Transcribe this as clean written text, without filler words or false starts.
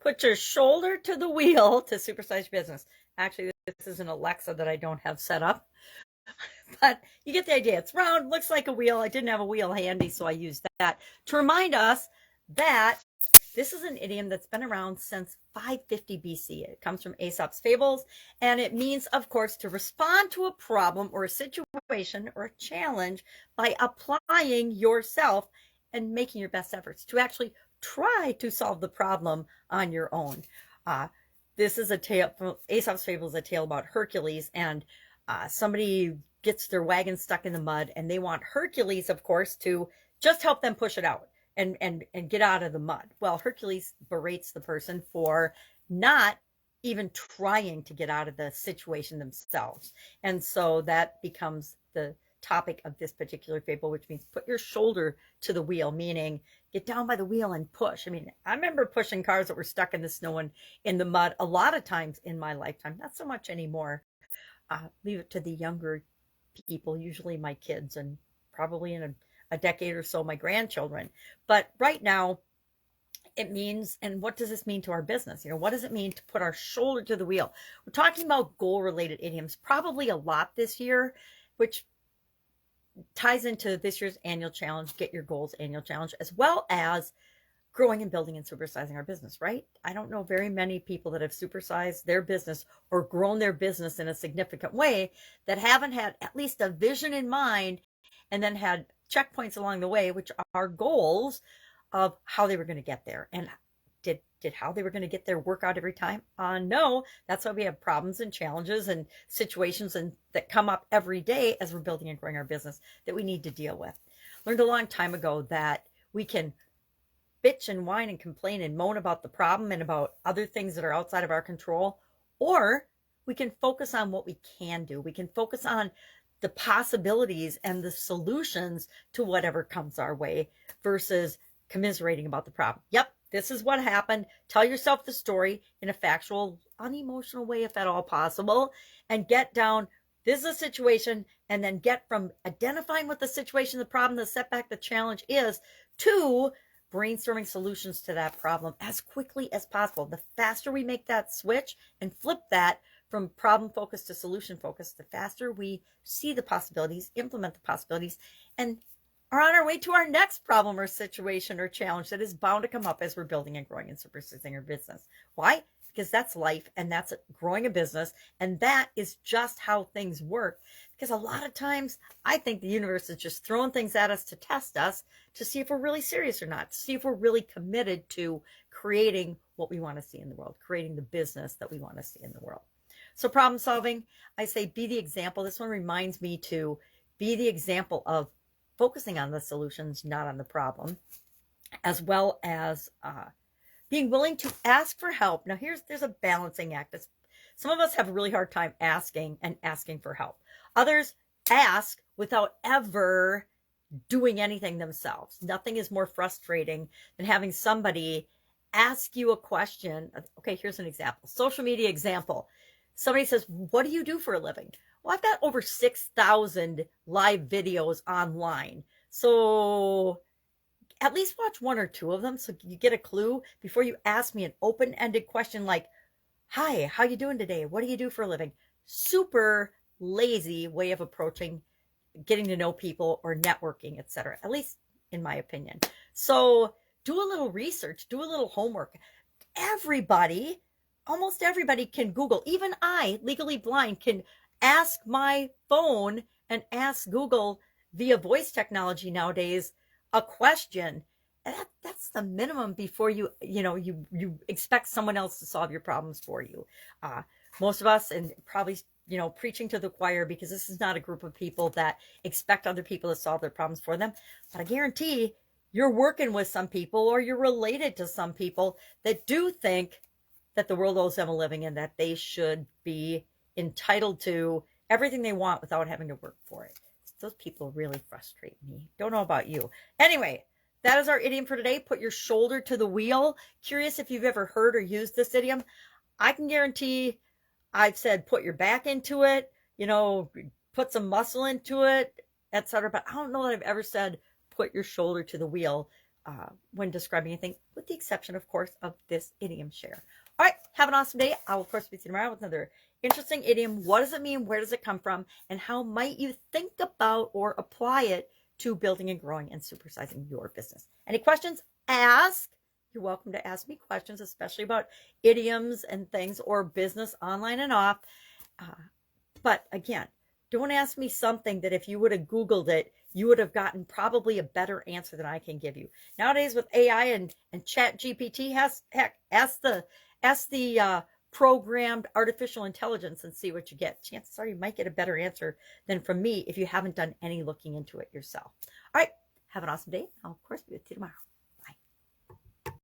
Put your shoulder to the wheel to supersize your business. Actually, this is an Alexa that I don't have set up, but you get the idea. It's round, looks like a wheel. I didn't have a wheel handy, so I used that to remind us that this is an idiom that's been around since 550 BC. It comes from Aesop's fables, and it means, of course, to respond to a problem or a situation or a challenge by applying yourself and making your best efforts to actually try to solve the problem on your own. This is a tale from Aesop's fables, a tale about Hercules, and somebody gets their wagon stuck in the mud, and they want Hercules, of course, to just help them push it out and get out of the mud. Well, Hercules berates the person for not even trying to get out of the situation themselves. And so that becomes the topic of this particular fable, which means put your shoulder to the wheel, meaning get down by the wheel and push. I mean, I remember pushing cars that were stuck in the snow and in the mud a lot of times in my lifetime, not so much anymore. Leave it to the younger people, usually my kids, and probably in a decade or so, my grandchildren. But right now, it means, and what does this mean to our business? What does it mean to put our shoulder to the wheel? We're talking about goal-related idioms, probably a lot this year, which ties into this year's annual challenge, Get Your Goals annual challenge, as well as growing and building and supersizing our business, right? I don't know very many people that have supersized their business or grown their business in a significant way that haven't had at least a vision in mind and then had checkpoints along the way, which are goals of how they were going to get there. And did how they were going to get there work out every time? No, that's why we have problems and challenges and situations that come up every day as we're building and growing our business that we need to deal with. Learned a long time ago that we can bitch and whine and complain and moan about the problem and about other things that are outside of our control, or we can focus on what we can do. We can focus on the possibilities and the solutions to whatever comes our way versus commiserating about the problem. Yep, this is what happened. Tell yourself the story in a factual, unemotional way, if at all possible, and get down, this is a situation, and then get from identifying what the situation, the problem, the setback, the challenge is, to brainstorming solutions to that problem as quickly as possible. The faster we make that switch and flip that from problem focus to solution focus, the faster we see the possibilities, implement the possibilities, and are on our way to our next problem or situation or challenge that is bound to come up as we're building and growing and supersizing our business. Why? Because that's life, and that's growing a business, and that is just how things work. Because a lot of times I think the universe is just throwing things at us to test us, to see if we're really serious or not, to see if we're really committed to creating what we want to see in the world, creating the business that we want to see in the world. So problem solving, I say be the example. This one reminds me to be the example of focusing on the solutions, not on the problem, as well as being willing to ask for help. Now there's a balancing act. Some of us have a really hard time asking for help. Others ask without ever doing anything themselves. Nothing is more frustrating than having somebody ask you a question. Okay, here's an example. Social media example. Somebody says, what do you do for a living? Well, I've got over 6,000 live videos online. So at least watch one or two of them so you get a clue before you ask me an open-ended question like, hi, how you doing today? What do you do for a living? Super lazy way of approaching getting to know people or networking, etc., at least in my opinion. So do a little research, do a little homework. Almost everybody can Google. Even I, legally blind, can ask my phone and ask Google via voice technology nowadays a question. And that's the minimum before you expect someone else to solve your problems for you. Most of us, and probably preaching to the choir, because this is not a group of people that expect other people to solve their problems for them. But I guarantee you're working with some people, or you're related to some people that do think that the world owes them a living and that they should be entitled to everything they want without having to work for it. Those people really frustrate me. Don't know about you. Anyway, that is our idiom for today. Put your shoulder to the wheel. Curious if you've ever heard or used this idiom. I can guarantee I've said put your back into it, put some muscle into it, etc. But I don't know that I've ever said put your shoulder to the wheel when describing anything, with the exception, of course, of this idiom share. All right, have an awesome day. I will, of course, be with you tomorrow with another interesting idiom. What does it mean? Where does it come from? And how might you think about or apply it to building and growing and supersizing your business? Any questions? Ask. You're welcome to ask me questions, especially about idioms and things or business online and off. But again, don't ask me something that if you would have Googled it, you would have gotten probably a better answer than I can give you. Nowadays with AI and Chat GPT, ask the programmed artificial intelligence and see what you get. Chances are you might get a better answer than from me if you haven't done any looking into it yourself. All right, have an awesome day. I'll, of course, be with you tomorrow.